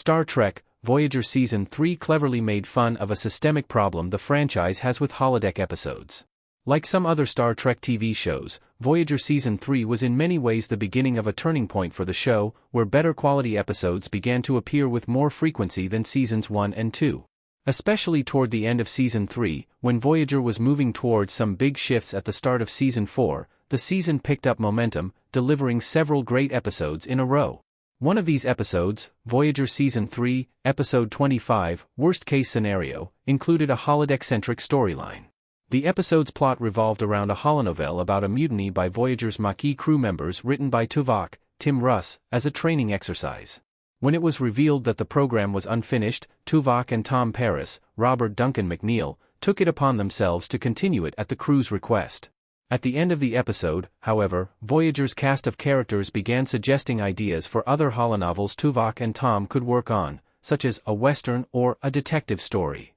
Star Trek, Voyager Season 3 cleverly made fun of a systemic problem the franchise has with holodeck episodes. Like some other Star Trek TV shows, Voyager Season 3 was in many ways the beginning of a turning point for the show, where better quality episodes began to appear with more frequency than Seasons 1 and 2. Especially toward the end of Season 3, when Voyager was moving towards some big shifts at the start of Season 4, the season picked up momentum, delivering several great episodes in a row. One of these episodes, Voyager Season 3, Episode 25, Worst Case Scenario, included a holodeck-centric storyline. The episode's plot revolved around a holonovel about a mutiny by Voyager's Maquis crew members written by Tuvok, Tim Russ, as a training exercise. When it was revealed that the program was unfinished, Tuvok and Tom Paris, Robert Duncan McNeill, took it upon themselves to continue it at the crew's request. At the end of the episode, however, Voyager's cast of characters began suggesting ideas for other holonovels Tuvok and Tom could work on, such as a western or a detective story.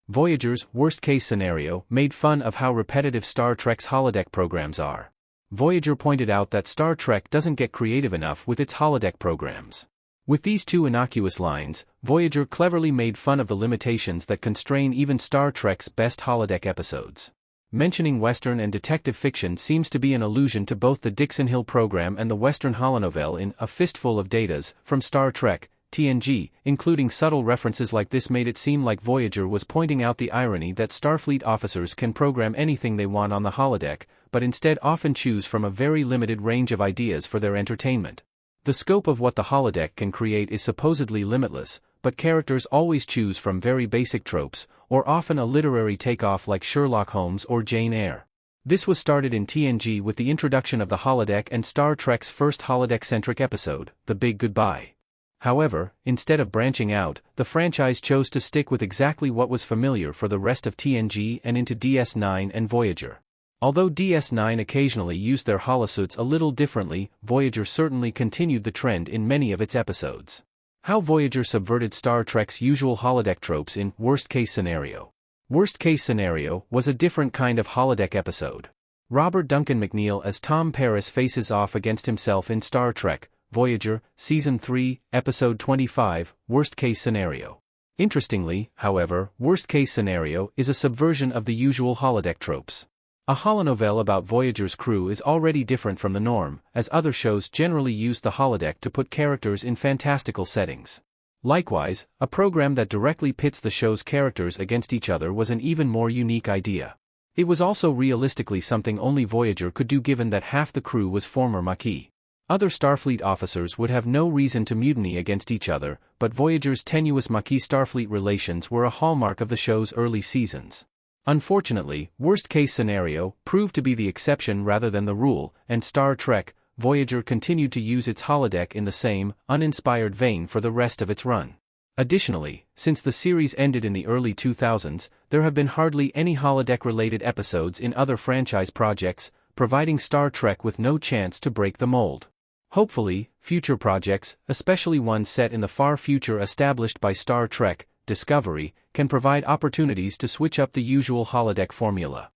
Voyager's worst-case scenario made fun of how repetitive Star Trek's holodeck programs are. Voyager pointed out that Star Trek doesn't get creative enough with its holodeck programs. With these two innocuous lines, Voyager cleverly made fun of the limitations that constrain even Star Trek's best holodeck episodes. Mentioning Western and detective fiction seems to be an allusion to both the Dixon Hill program and the Western holonovel in A Fistful of Datas from Star Trek, TNG, including subtle references like this made it seem like Voyager was pointing out the irony that Starfleet officers can program anything they want on the holodeck, but instead often choose from a very limited range of ideas for their entertainment. The scope of what the holodeck can create is supposedly limitless, but characters always choose from very basic tropes, or often a literary takeoff like Sherlock Holmes or Jane Eyre. This was started in TNG with the introduction of the holodeck and Star Trek's first holodeck-centric episode, The Big Goodbye. However, instead of branching out, the franchise chose to stick with exactly what was familiar for the rest of TNG and into DS9 and Voyager. Although DS9 occasionally used their holosuits a little differently, Voyager certainly continued the trend in many of its episodes. How Voyager subverted Star Trek's usual holodeck tropes in Worst Case Scenario. Worst Case Scenario was a different kind of holodeck episode. Robert Duncan McNeill as Tom Paris faces off against himself in Star Trek, Voyager, Season 3, Episode 25, Worst Case Scenario. Interestingly, however, Worst Case Scenario is a subversion of the usual holodeck tropes. A holonovel about Voyager's crew is already different from the norm, as other shows generally use the holodeck to put characters in fantastical settings. Likewise, a program that directly pits the show's characters against each other was an even more unique idea. It was also realistically something only Voyager could do given that half the crew was former Maquis. Other Starfleet officers would have no reason to mutiny against each other, but Voyager's tenuous Maquis-Starfleet relations were a hallmark of the show's early seasons. Unfortunately, Worst Case Scenario proved to be the exception rather than the rule, and Star Trek, Voyager continued to use its holodeck in the same, uninspired vein for the rest of its run. Additionally, since the series ended in the early 2000s, there have been hardly any holodeck-related episodes in other franchise projects, providing Star Trek with no chance to break the mold. Hopefully, future projects, especially ones set in the far future established by Star Trek, Discovery, can provide opportunities to switch up the usual holodeck formula.